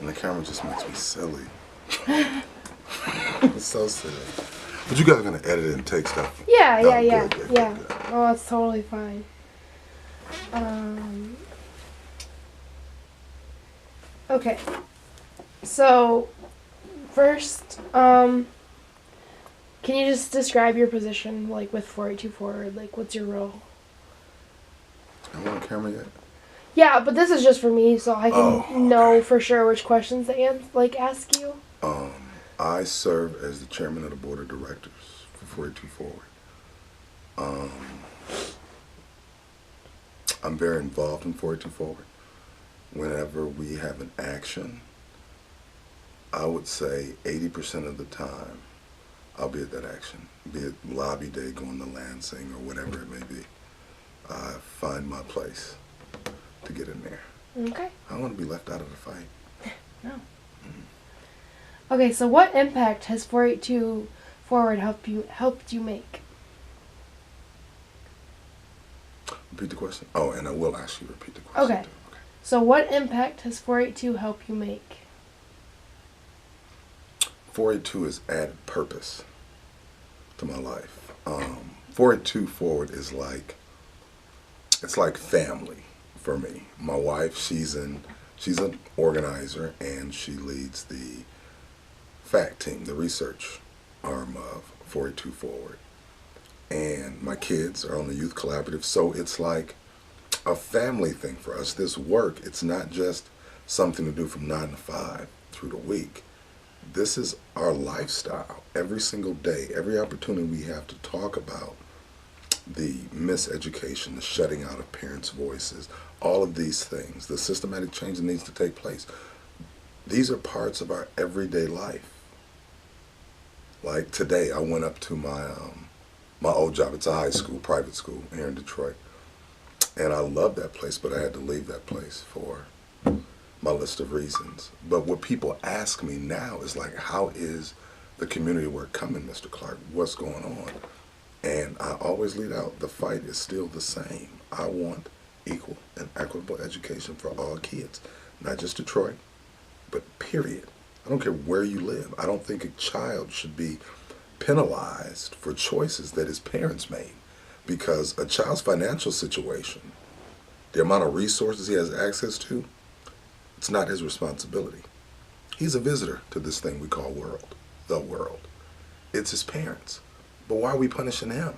And the camera just makes me silly. It's so silly. But you guys are gonna edit it and take stuff. Yeah, No, yeah. good. Oh, that's totally fine. Okay. So, first, can you just describe your position, like, with 482 Forward? Like, what's your role? Am I on camera yet? Yeah, but this is just for me, so I can Oh, know okay. for sure which questions to ask you. I serve as the chairman of the board of directors for 482 Forward. I'm very involved in 482 Forward. Whenever we have an action, I would say 80% of the time I'll be at that action, be it lobby day, going to Lansing, or whatever it may be. I find my place to get in there. Okay. I don't want to be left out of the fight. No. Okay, so what impact has 482 Forward helped you make? Repeat the question? Oh, and I will ask you to repeat the question. Okay. So what impact has 482 helped you make? 482 has added purpose to my life. 482 Forward is it's like family for me. My wife, she's an organizer, and she leads the fact team, the research arm of 482 Forward. And my kids are on the youth collaborative, so it's like a family thing for us. This work, it's not just something to do from 9 to 5 through the week. This is our lifestyle. Every single day, every opportunity we have to talk about the miseducation, the shutting out of parents' voices, all of these things, the systematic change that needs to take place. These are parts of our everyday life. Like today, I went up to my old job. It's a high school, private school here in Detroit. And I love that place, but I had to leave that place for my list of reasons. But what people ask me now is like, how is the community work coming, Mr. Clark? What's going on? And I always lead out, the fight is still the same. I want equal and equitable education for all kids, not just Detroit, but period. I don't care where you live. I don't think a child should be penalized for choices that his parents made, because a child's financial situation, the amount of resources he has access to, it's not his responsibility. He's a visitor to this thing we call world, the world. It's his parents. But why are we punishing him?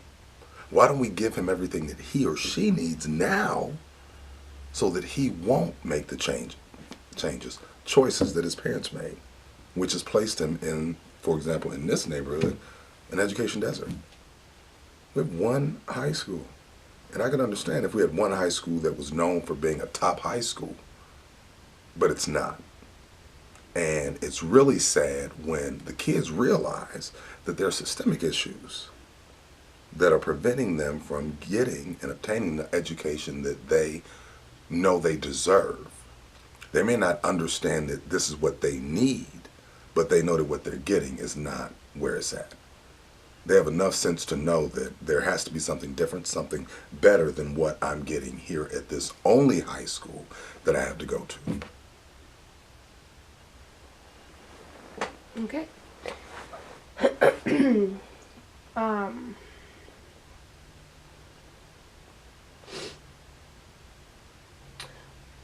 Why don't we give him everything that he or she needs now so that he won't make the choices that his parents made, which has placed him in, for example, in this neighborhood, an education desert. We have one high school. And I can understand if we had one high school that was known for being a top high school, but it's not. And it's really sad when the kids realize that there are systemic issues that are preventing them from getting and obtaining the education that they know they deserve. They may not understand that this is what they need, but they know that what they're getting is not where it's at. They have enough sense to know that there has to be something different, something better than what I'm getting here at this only high school that I have to go to. Okay.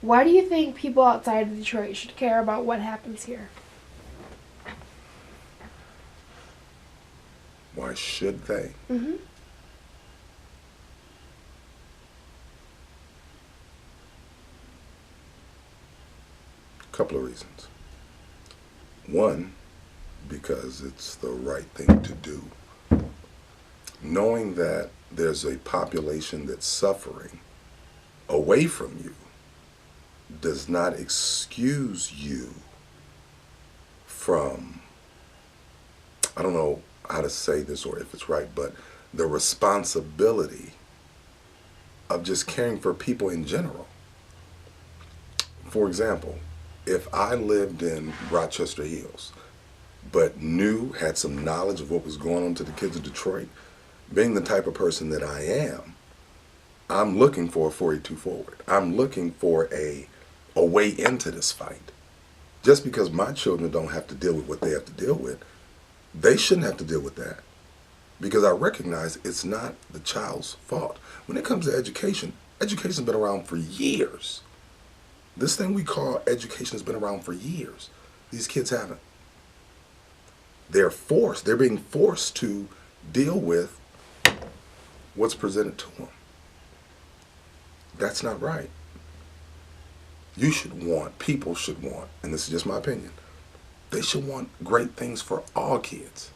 Why do you think people outside of Detroit should care about what happens here? Why should they? Mm-hmm. A couple of reasons. One, because it's the right thing to do. Knowing that there's a population that's suffering away from you does not excuse you from, I don't know how to say this or if it's right, but the responsibility of just caring for people in general. For example, if I lived in Rochester Hills, but had some knowledge of what was going on to the kids of Detroit, being the type of person that I am, I'm looking for a 482 Forward. I'm looking for a way into this fight. Just because my children don't have to deal with what they have to deal with, they shouldn't have to deal with that. Because I recognize it's not the child's fault. When it comes to education, education's been around for years. This thing we call education has been around for years. These kids haven't. They're being forced to deal with what's presented to them. That's not right. People should want, and this is just my opinion, they should want great things for all kids,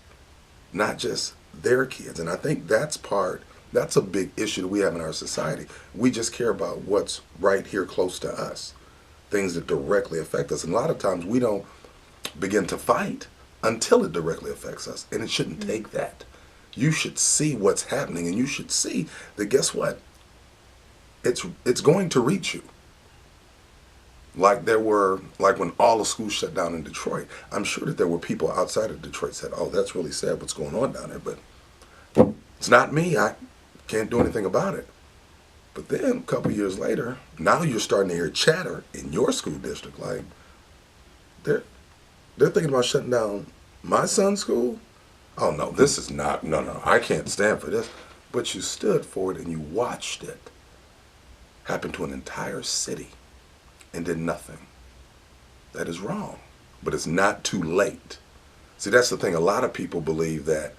not just their kids. And I think that's a big issue that we have in our society. We just care about what's right here close to us, things that directly affect us. And a lot of times we don't begin to fight until it directly affects us. And it shouldn't take that. You should see what's happening, and you should see that, guess what? It's going to reach you. Like when all the schools shut down in Detroit, I'm sure that there were people outside of Detroit said, oh, that's really sad what's going on down there, but it's not me. I can't do anything about it. But then a couple years later, now you're starting to hear chatter in your school district, like they're thinking about shutting down my son's school. Oh no, this is not, no, I can't stand for this. But you stood for it and you watched it happen to an entire city and did nothing. That is wrong, but it's not too late. See, that's the thing. A lot of people believe that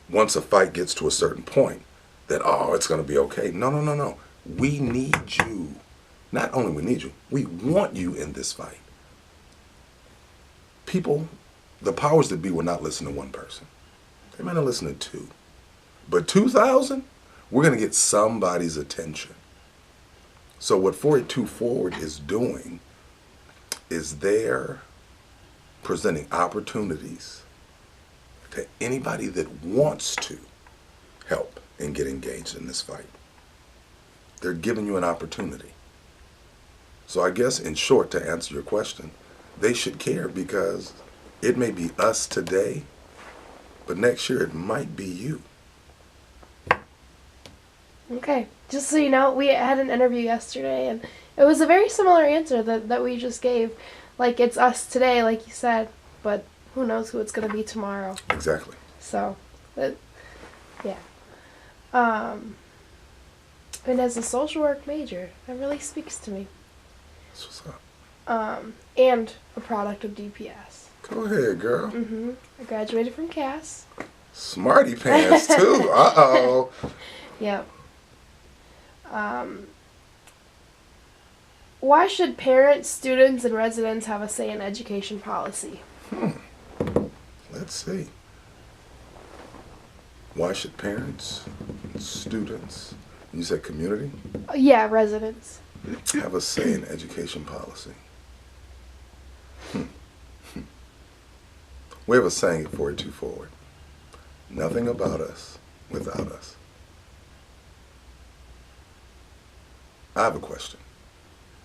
once a fight gets to a certain point, that, oh, it's going to be okay. No. We need you. Not only we need you, we want you in this fight. People, the powers that be will not listen to one person. They might not listen to two. But 2,000, we're going to get somebody's attention. So what 482 Forward is doing is they're presenting opportunities to anybody that wants to help and get engaged in this fight. They're giving you an opportunity. So I guess in short, to answer your question, they should care, because it may be us today, but next year it might be you. Okay, just so you know, we had an interview yesterday, and it was a very similar answer that we just gave. Like, it's us today, like you said, but who knows who it's going to be tomorrow. Exactly. So, yeah. And as a social work major, that really speaks to me. That's what's up. And a product of DPS. Go ahead, girl. I graduated from Cass. Smarty pants, too. Uh-oh. Yep. Why should parents, students, and residents have a say in education policy? Let's see. Why should parents, students, you said community, Yeah, residents. have a say in education policy? We have a saying at 482 Forward. Nothing about us without us. I have a question.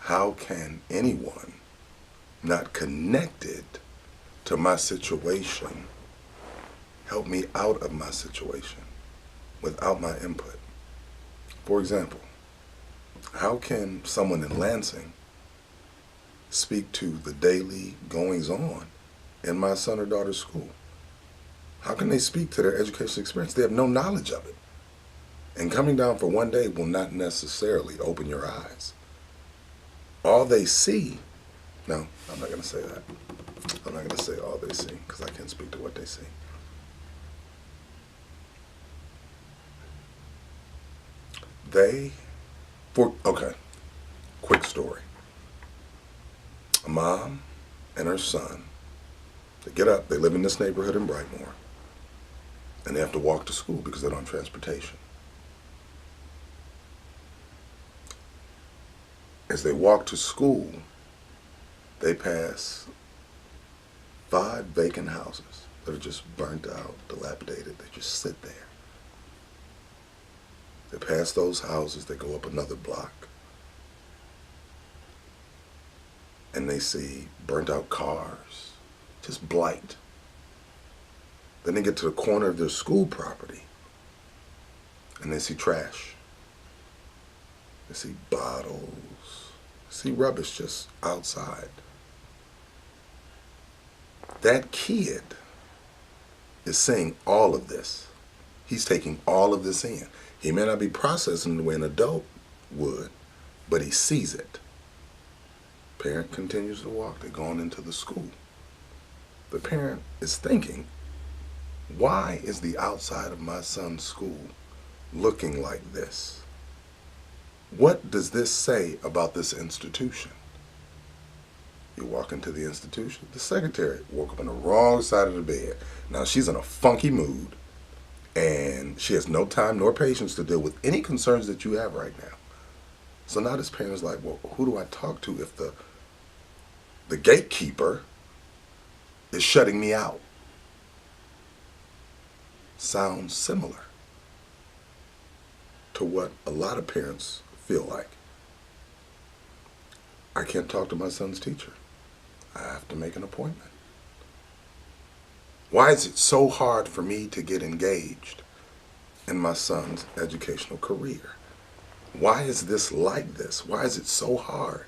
How can anyone not connected to my situation help me out of my situation without my input? For example, how can someone in Lansing speak to the daily goings-on in my son or daughter's school? How can they speak to their educational experience? They have no knowledge of it. And coming down for one day will not necessarily open your eyes. All they see, no, I'm not going to say that. I'm not going to say all they see, because I can't speak to what they see. Okay, quick story. A mom and her son, they get up, they live in this neighborhood in Brightmoor, and they have to walk to school because they don't have transportation. As they walk to school, they pass 5 vacant houses that are just burnt out, dilapidated. They just sit there. They pass those houses, they go up another block, and they see burnt out cars, just blight. Then they get to the corner of their school property, and they see trash. They see bottles, see rubbish just outside. That kid is seeing all of this. He's taking all of this in. He may not be processing the way an adult would, but he sees it. Parent continues to walk. They're going into the school. The parent is thinking, why is the outside of my son's school looking like this? What does this say about this institution? You walk into the institution, the secretary woke up on the wrong side of the bed. Now she's in a funky mood, and she has no time nor patience to deal with any concerns that you have right now. So now this parent is like, well, who do I talk to if the gatekeeper is shutting me out? Sounds similar to what a lot of parents feel like. I can't talk to my son's teacher. I have to make an appointment. Why is it so hard for me to get engaged in my son's educational career? Why is this like this? Why is it so hard?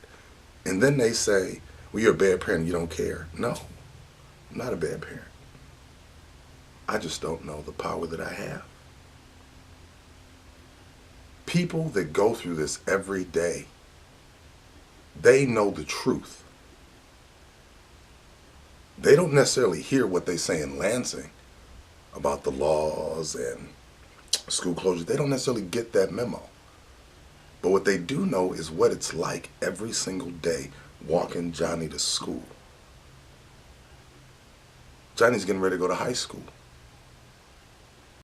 And then they say, well, you're a bad parent, you don't care. No, I'm not a bad parent. I just don't know the power that I have. People that go through this every day, they know the truth. They don't necessarily hear what they say in Lansing about the laws and school closure. They don't necessarily get that memo. But what they do know is what it's like every single day walking Johnny to school. Johnny's getting ready to go to high school.